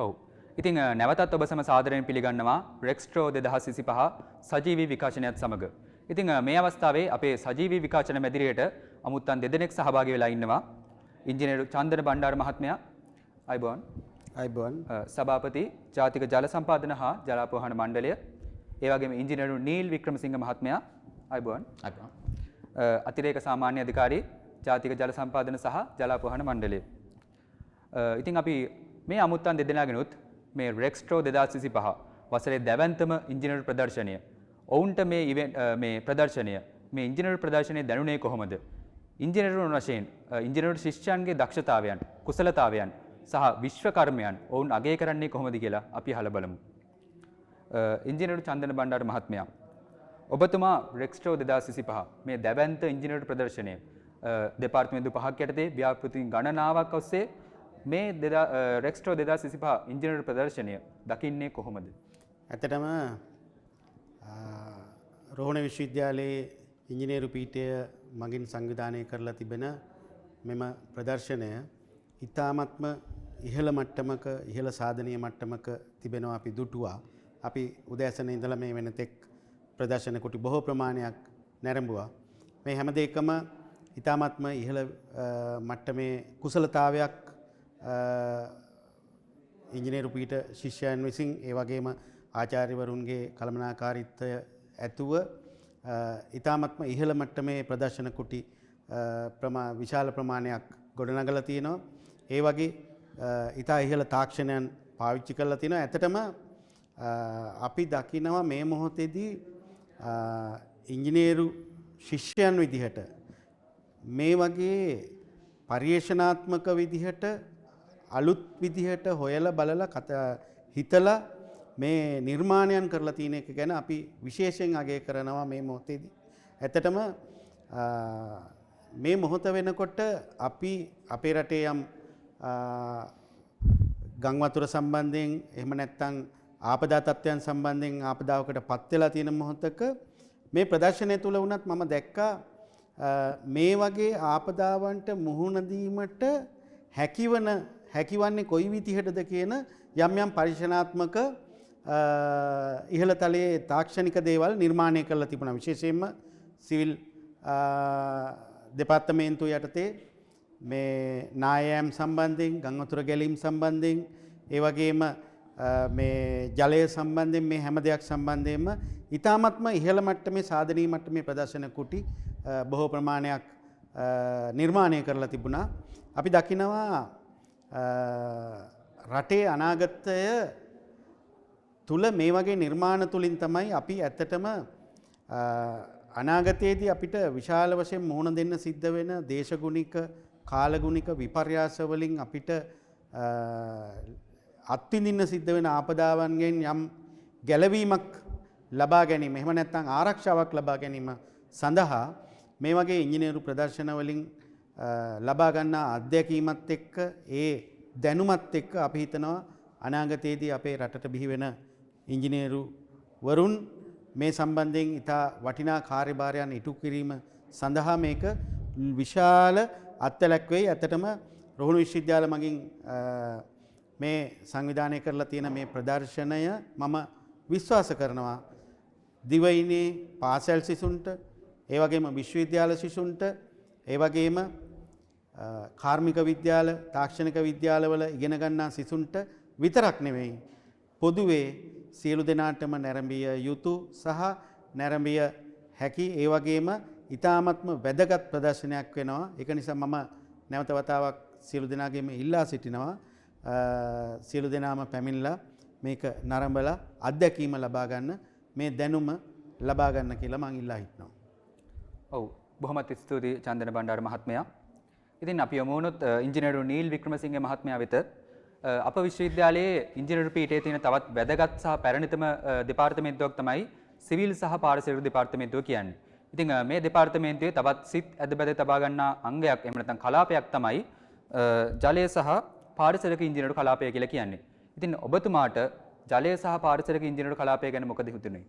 ඔව්. ඉතින් නැවතත් ඔබ සම සාදරයෙන් පිළිගන්නවා රෙක්ස්ට්‍රෝ 2025 සජීවී විකාශනයත් සමග. ඉතින් මේ අවස්ථාවේ අපේ සජීවී විකාශන මැදිරියට අමුත්තන් දෙදෙනෙක් සහභාගී වෙලා ඉන්නවා. ඉංජිනේරු චන්දන බණ්ඩාර මහත්මයා අයිබෝන්. අයිබෝන්. සභාපති ජාතික ජල සම්පාදන හා ජලාපවාහන මණ්ඩලය. ඒ වගේම ඉංජිනේරු නීල් වික්‍රමසිංහ මහත්මයා අයිබෝන්. අයිබෝන්. අතිරේක සාමාන්‍ය අධිකාරී ජාතික ජල සම්පාදන සහ ජලාපවාහන මණ්ඩලය. ඉතින් අපි මේ අමුත්තන් දෙදෙනාගෙනුත් මේ රෙක්ස්ට්‍රෝ 2025 වසරේ දැවැන්තම ඉංජිනේරු ප්‍රදර්ශනය ඔවුන්ට මේ ප්‍රදර්ශනය මේ ඉංජිනේරු ප්‍රදර්ශනයේ දැනුනේ කොහොමද? ඉංජිනේරුන් වශයෙන් ඉංජිනේරු ශිෂ්‍යයන්ගේ දක්ෂතාවයන්, කුසලතාවයන් සහ විශ්වකර්මයන් ඔවුන් අගය කරන්නේ කොහොමද කියලා අපි අහලා බලමු. ඉංජිනේරු චන්දන බණ්ඩාර මහත්මයා, ඔබතුමා රෙක්ස්ට්‍රෝ 2025 මේ දැවැන්ත ඉංජිනේරු ප්‍රදර්ශනය දෙපාර්තමේන්තු පහක් යටතේ ව්‍යාපෘති ගණනාවක් ඔස්සේ මේ රෙක්ස්ට්‍රෝ 2025 ඉංජිනේරු ප්‍රදර්ශනය දකින්නේ කොහොමද? ඇත්තටම රෝහණ විශ්වවිද්‍යාලයේ ඉංජිනේරු පීඨය මගින් සංවිධානය කරලා තිබෙන මෙම ප්‍රදර්ශනය ඉතාමත්ම ඉහළ මට්ටමක ඉහළ සාධනීය මට්ටමක තිබෙනවා. අපි දුටුවා. අපි උදෑසන ඉඳලා මේ වෙනතෙක් ප්‍රදර්ශන කොට බොහෝ ප්‍රමාණයක් නැරඹුවා. මේ හැම දෙයකම ඉතාමත්ම ඉහළ මට්ටමේ කුසලතාවයක් ඉංජිනේරු පීඨ ශිෂ්‍යයන් විසින් ඒ වගේම ආචාර්යවරුන්ගේ කළමනාකාරීත්වය ඇතුව ඉතාමත්ම ඉහළ මට්ටමේ ප්‍රදර්ශන කුටි විශාල ප්‍රමාණයක් ගොඩනගලා තියෙනවා. ඒ වගේ ඉතා ඉහළ තාක්ෂණයන් පාවිච්චි කරලා තියෙනවා. ඇත්තටම අපි දකිනවා මේ මොහොතේදී ඉංජිනේරු ශිෂ්‍යයන් විදිහට මේ වගේ පරිේශනාත්මක විදිහට අලුත් විදිහට හොයලා බලලා හිතලා මේ නිර්මාණයන් කරලා තියෙන එක ගැන අපි විශේෂයෙන් අගය කරනවා මේ මොහොතේදී. ඇත්තටම මේ මොහොත වෙනකොට අපි අපේ රටේ යම් ගම් වතුර සම්බන්ධයෙන් එහෙම නැත්නම් ආපදා තත්ත්වයන් සම්බන්ධයෙන් ආපදාවකට පත් වෙලා තියෙන මොහොතක මේ ප්‍රදර්ශනය තුල වුණත් මම දැක්කා මේ වගේ ආපදාවන්ට මුහුණ දීමට හැකිවන්නේ කොයි විදිහටද කියන යම් යම් පරිශනාත්මක ඉහළ තලයේ තාක්ෂණික දේවල් නිර්මාණය කරලා තිබුණා. විශේෂයෙන්ම සිවිල් දෙපාර්තමේන්තුව යටතේ මේ නායම් සම්බන්ධයෙන්, ගම් වතුර ගැලීම් සම්බන්ධයෙන්, ඒ වගේම මේ ජලය සම්බන්ධයෙන් මේ හැම දෙයක් සම්බන්ධයෙන්ම ඉතාමත්ම ඉහළ මට්ටමේ සාධනීය මට්ටමේ ප්‍රදර්ශන කුටි බොහෝ ප්‍රමාණයක් නිර්මාණය කරලා තිබුණා. අපි දකිනවා රටේ අනාගතය තුල මේ වගේ නිර්මාණ තුලින් තමයි අපි ඇත්තටම අනාගතයේදී අපිට විශාල වශයෙන් මුහුණ දෙන්න සිද්ධ වෙන දේශගුණික කාලගුණික විපර්යාස වලින් අපිට අත්විඳින්න සිද්ධ වෙන ආපදාවන්ගෙන් යම් ගැලවීමක් ලබා ගැනීම එහෙම නැත්නම් ආරක්ෂාවක් ලබා ගැනීම සඳහා මේ වගේ ඉංජිනේරු ප්‍රදර්ශන වලින් ලබා ගන්නා අත්දැකීමත් එක්ක ඒ දැනුමත් එක්ක අපි හිතනවා අනාගතයේදී අපේ රටට බිහි වෙන ඉංජිනේරු වරුන් මේ සම්බන්ධයෙන් ඉතා වටිනා කාර්යභාරයන් ඉටු කිරීම සඳහා මේක විශාල අත්ලක් වෙයි. ඇත්තටම රෝහණ විශ්වවිද්‍යාල මගින් මේ සංවිධානය කරලා තියෙන මේ ප්‍රදර්ශනය මම විශ්වාස කරනවා දිවයිනේ පාසල් සිසුන්ට, ඒ වගේම විශ්වවිද්‍යාල සිසුන්ට, ඒ වගේම කාර්මික විද්‍යාල, තාක්ෂණික විද්‍යාලවල ඉගෙන ගන්නා සිසුන්ට විතරක් නෙවෙයි පොදුවේ සියලු දෙනාටම නැරඹිය යුතු සහ නැරඹිය හැකි ඒ වගේම ඊ타ත්ම වැදගත් ප්‍රදර්ශනයක් වෙනවා. ඒක නිසා මම නැවත වතාවක් සියලු දෙනාගේම ඉල්ලා සිටිනවා සියලු දෙනාම පැමිණලා මේක නරඹලා අත්දැකීම ලබා ගන්න, මේ දැනුම ලබා ගන්න කියලා මම ඉල්ලා හිටනවා. ඔව්, බොහොමත් ස්තුතියි චන්දන බණ්ඩාර මහත්මයා. ඉතින් අපි යමු වුණොත් ඉංජිනේරු නීල් වික්‍රමසිංහ මහත්මයා වෙත. අප විශ්වවිද්‍යාලයේ ඉංජිනේරු පීඨයේ තියෙන තවත් වැදගත් සහ පැරණිතම දෙපාර්තමේන්තුවක් තමයි සිවිල් සහ පාරිසරික දෙපාර්තමේන්තුව කියන්නේ. ඉතින් මේ දෙපාර්තමේන්තුවේ තවත් සිත් ඇදබැද තබා ගන්නා අංගයක් එහෙම නැත්නම් කලාපයක් තමයි ජලය සහ පාරිසරික ඉංජිනේරු කලාපය කියලා කියන්නේ. ඉතින් ඔබතුමාට ජලය සහ පාරිසරික ඉංජිනේරු කලාපය ගැන මොකද හිතුනේ?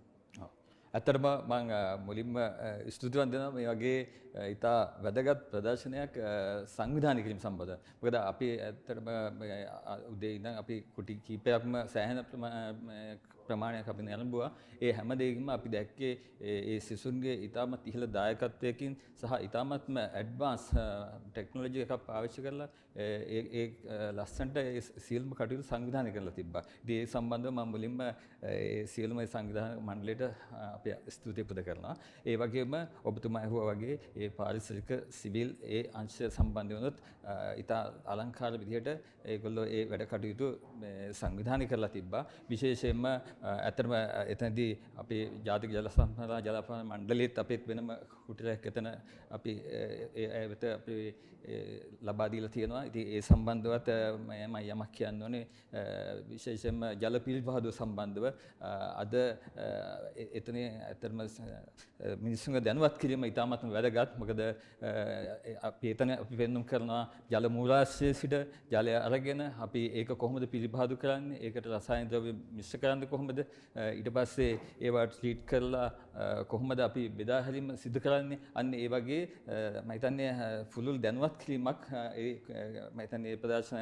ඇත්තටම මම මුලින්ම ස්තුතිවන්ත වෙනවා මේ වගේ ඉතා වැදගත් ප්‍රදර්ශනයක් සංවිධානය කිරීම සම්බන්ධව. මොකද අපි ඇත්තටම උදේ ඉඳන් අපි කුටි කීපයක්ම සෑහෙන ප්‍රමාණයක් අපි නරඹුවා. ඒ හැම දෙයකින්ම අපි දැක්කේ ඒ සිසුන්ගේ ඉතාමත් ඉහළ දායකත්වයකින් සහ ඉතාමත්ම ඇඩ්වාන්ස් ටෙක්නොලොජි එකක් පාවිච්චි කරලා ඒ ලස්සනට ඒ සියලුම කටයුතු සංවිධානය කරලා තිබ්බා. ඉතින් ඒ සම්බන්ධව මම මුලින්ම ඒ සියලුම සංවිධාන මණ්ඩලයට අපි ස්තුතිය පුද කරනවා. ඒ වගේම ඔබතුමා ඇහුවා වගේ ඒ පාරිසරික සිවිල් ඒ අංශ සම්බන්ධ වුණොත් ඉතා අලංකාර විදිහට ඒගොල්ලෝ ඒ වැඩ කටයුතු සංවිධානය කරලා තිබ්බා. විශේෂයෙන්ම ඇත්තටම එතනදී අපේ ජාතික ජල සම්ප්‍රදාය ජලාපන මණ්ඩලයේත් අපිත් වෙනම කුටියක් එතන අපි ඒ වෙත අපි ලබා දීලා තියෙනවා. ඉතින් ඒ සම්බන්ධවත් මම යමක් කියන්න ඕනේ විශේෂයෙන්ම ජල පිළිපහදුව සම්බන්ධව අද එතන ඇත්තටම මිනිස්සුන්ගේ දැනුවත් කිරීම ඉතාමත්ම වැදගත්. මොකද අපි එතන අපි පෙන්වුම් කරනවා ජල මූලාශ්‍රයේ සිට ජලය අරගෙන අපි ඒක කොහොමද පිළිපහදු කරන්නේ, ඒකට රසායන ද්‍රව්‍ය මිශ්‍ර කරන්නේ කොහොමද, ඊට පස්සේ ඒවා ට්‍රීට් කරලා කොහොමද අපි බෙදා හැරීම සිදු කරන්නේ. අන්න ඒ වගේ මම හිතන්නේ පුළුල් දැනුවත් කිරීමක් මම හිතන්නේ මේ ප්‍රදර්ශන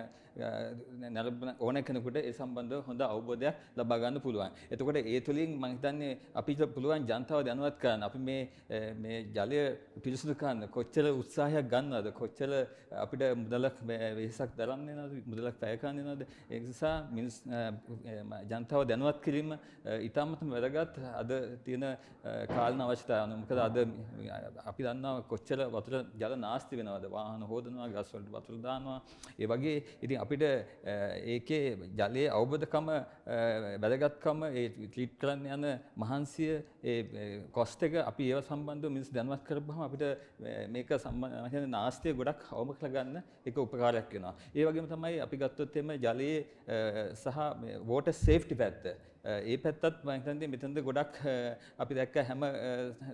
නරඹන ඕන කෙනෙකුට ඒ සම්බන්ධව හොඳ අවබෝධයක් ලබා ගන්න පුළුවන්. එතකොට ඒ තුලින් මම හිතන්නේ අපිට පුළුවන් ජනතාව දැනුවත් කරන්න. අපි මේ ජලය පිරිසිදු කරන්න කොච්චර උත්සාහයක් ගන්නවද, කොච්චර අපිට මුදලක් වෙහසක් දරන්න වෙනවද, මුදලක් වැය කරන්න වෙනවද. ඒ නිසා ජනතාව දැනුවත් කිරීම ඉතාමත්ම වැදගත් අද තියෙන කාලන අවශ්‍යතාවය. මොකද අද අපි දන්නවා කොච්චර වතුර ජල නාස්ති වෙනවද, වාහන හොදනවා, ගස් වලට වතුර දානවා. ඒ වගේ ඉතින් අපිට ඒකේ ජලයේ අවබෝධකම වැදගත්කම ඒ ට්‍රීට් කරන්න යන මහන්සිය ඒ කොස්ට් එක අපි ඒව සම්බන්ධව මිනිස්සු දැනුවත් කරපුවම අපිට මේක සම්බන්ධ නාස්තිය ගොඩක් අවම කරගන්න ඒක උපකාරයක් වෙනවා. ඒ වගේම තමයි අපි ගත්තොත් එimhe ජලයේ සහ වෝටර් සේෆ්ටි පැත්ත. ඒ පැත්තත් මම හිතන්නේ මෙතනද ගොඩක් අපි දැක්ක හැම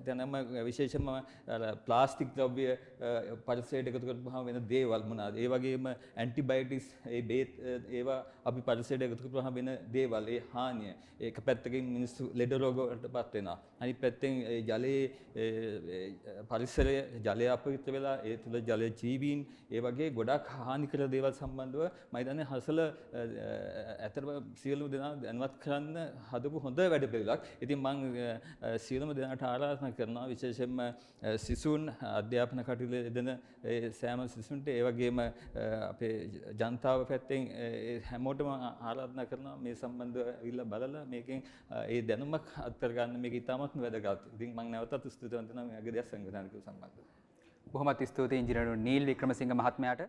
තැනම විශේෂයෙන්ම ප්ලාස්ටික් ද්‍රව්‍ය පරිසරයට එකතු කරපුවාම වෙන දේවල් මොනවාද? ඒ වගේම ඇන්ටිබයොටික්ස් ඒ බේත් ඒවා අපි පරිසරයට එකතු කරපුවාම වෙන දේවල් ඒ හානිය. ඒක පැත්තකින් මිනිස්සු ලෙඩ රෝග වලටපත් වෙනවා. අනිත් පැත්තෙන් ඒ ජලයේ පරිසරය ජලය අපවිත්‍ර වෙලා ඒ තුල ජල ජීවීන් ඒ වගේ ගොඩක් හානිකර දේවල් සම්බන්ධව මම හිතන්නේ හසල ඇත්තටම සියලුම දෙනා දැනුවත් කරන්න හදපු හොඳ වැඩ පිළිවෙලක්. ඉතින් මම සියලුම දෙනාට ආරාධනා කරනවා විශේෂයෙන්ම සිසුන් අධ්‍යාපන කටයුතු යෙදෙන සෑම සිසුන්ට ඒ වගේම අපේ ජනතාව පැත්තෙන් හැමෝටම ආරාධනා කරනවා මේ සම්බන්ධව ඉල්ල බලලා මේකෙන් ඒ දැනුමක් අත්කර ගන්න මේක ඉතාමත්ම වැදගත්. ඉතින් මම නැවතත් ස්තුතිවන්ත වෙනවා මේ වගේ දෙයක් සංවිධානය කිරීම සම්බන්ධව. බොහොමත් ස්තුතියි ඉංජිනේරු නීල් වික්‍රමසිංහ මහත්මයාට.